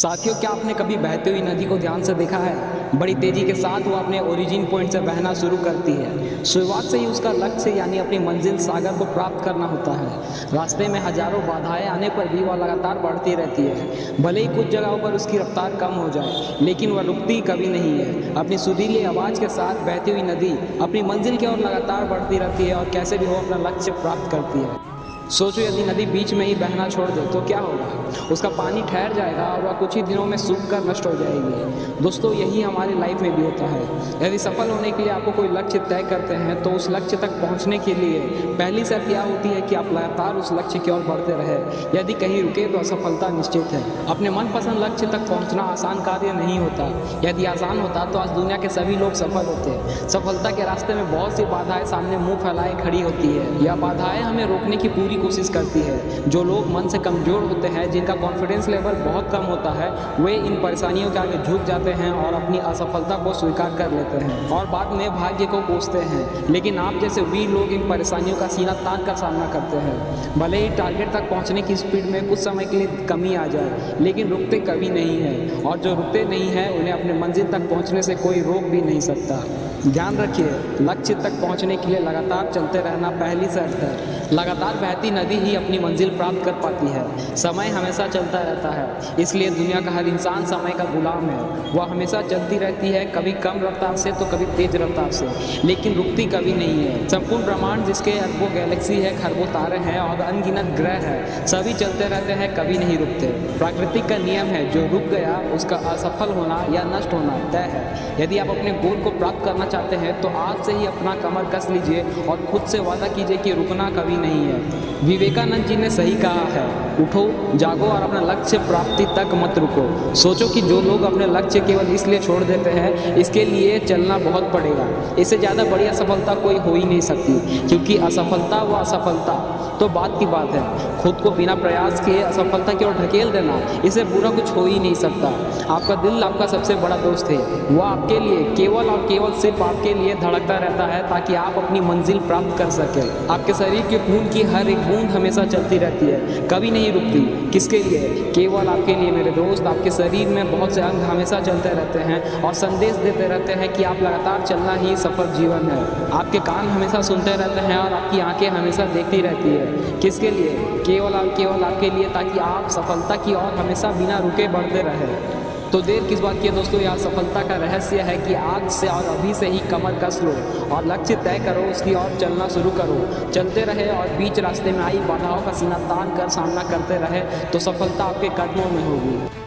साथियों, क्या आपने कभी बहती हुई नदी को ध्यान से देखा है? बड़ी तेजी के साथ वो अपने ओरिजिन पॉइंट से बहना शुरू करती है। शुरुआत से ही उसका लक्ष्य यानी अपनी मंजिल सागर को प्राप्त करना होता है। रास्ते में हजारों बाधाएं आने पर भी वह लगातार बढ़ती रहती है। भले ही कुछ जगहों पर उसकी रफ्तार कम हो जाए, लेकिन वह रुकती कभी नहीं है। अपनी सुरीली आवाज़ के साथ बहती हुई नदी अपनी मंजिल की ओर लगातार बढ़ती रहती है और कैसे भी वो अपना लक्ष्य प्राप्त करती है। सोचो, यदि नदी बीच में ही बहना छोड़ दे तो क्या होगा? उसका पानी ठहर जाएगा और वह कुछ ही दिनों में सूख कर नष्ट हो जाएगी। दोस्तों, यही हमारी लाइफ में भी होता है। यदि सफल होने के लिए आपको कोई लक्ष्य तय करते हैं तो उस लक्ष्य तक पहुंचने के लिए पहली शर्त यह होती है कि आप लगातार उस लक्ष्य की ओर बढ़ते रहे। यदि कहीं रुके तो असफलता निश्चित है। अपने मनपसंद लक्ष्य तक पहुँचना आसान कार्य नहीं होता। यदि आसान होता तो आज दुनिया के सभी लोग सफल होते। सफलता के रास्ते में बहुत सी बाधाएं सामने मुंह फैलाए खड़ी होती है। यह बाधाएं हमें रोकने की पूरी कोशिश करती है। जो लोग मन से कमजोर होते हैं, जिनका कॉन्फिडेंस लेवल बहुत कम होता है, वे इन परेशानियों के आगे झुक जाते हैं और अपनी असफलता को स्वीकार कर लेते हैं और बाद में भाग्य को कोसते हैं। लेकिन आप जैसे वीर लोग इन परेशानियों का सीना तान कर सामना करते हैं। भले ही टारगेट तक पहुंचने की स्पीड में कुछ समय के लिए कमी आ जाए, लेकिन रुकते कभी नहीं है। और जो रुकते नहीं है उन्हें अपने मंजिल तक पहुंचने से कोई रोक भी नहीं सकता। ध्यान रखिए, लक्ष्य तक पहुंचने के लिए लगातार चलते रहना पहली शर्त है। लगातार बहती नदी ही अपनी मंजिल प्राप्त कर पाती है। समय हमेशा चलता रहता है, इसलिए दुनिया का हर इंसान समय का गुलाम है। वह हमेशा चलती रहती है, कभी कम रफ्तार से तो कभी तेज रफ्तार से, लेकिन रुकती कभी नहीं है। संपूर्ण ब्रह्मांड, जिसके अरबों गैलेक्सी है, खरबों तारे हैं और अनगिनत ग्रह है, सभी चलते रहते हैं, कभी नहीं रुकते। प्रकृति का नियम है, जो रुक गया उसका असफल होना या नष्ट होना तय है। यदि आप अपने गोल को प्राप्त करना चाहते हैं तो आज से ही अपना कमर कस लीजिए और खुद से वादा कीजिए कि रुकना कभी नहीं है। विवेकानंद जी ने सही कहा है, उठो, जागो और अपना लक्ष्य प्राप्ति तक मत रुको। सोचो कि जो लोग अपने लक्ष्य केवल इसलिए छोड़ देते हैं, इसके लिए चलना बहुत पड़ेगा। इससे ज़्यादा बढ़िया सफलता कोई हो ही नहीं सकती, क्योंकि असफलता व असफलता तो बात की बात है। खुद को बिना प्रयास के असफलता की ओर ढकेल देना, इससे बुरा कुछ हो ही नहीं सकता। आपका दिल आपका सबसे बड़ा दोस्त है। वह आपके लिए केवल और केवल सिर्फ आपके लिए धड़कता रहता है ताकि आप अपनी मंजिल प्राप्त कर सकें। आपके शरीर के खून की हर एक बूंद हमेशा चलती रहती है, कभी नहीं रुकती। किसके लिए? केवल आपके लिए मेरे दोस्त। आपके शरीर में बहुत से अंग हमेशा चलते रहते हैं और संदेश देते रहते हैं कि आप लगातार चलना ही सफल जीवन है। आपके कान हमेशा सुनते रहते हैं और आपकी आंखें हमेशा देखती रहती है। किसके लिए? केवल आपके लिए, ताकि आप सफलता की ओर हमेशा बिना रुके बढ़ते रहें। तो देर किस बात की है दोस्तों? यह सफलता का रहस्य है कि आज से और अभी से ही कमर कस लो और लक्ष्य तय करो, उसकी ओर चलना शुरू करो। चलते रहे और बीच रास्ते में आई बाधाओं का सीना तान कर सामना करते रहे तो सफलता आपके कदमों में होगी।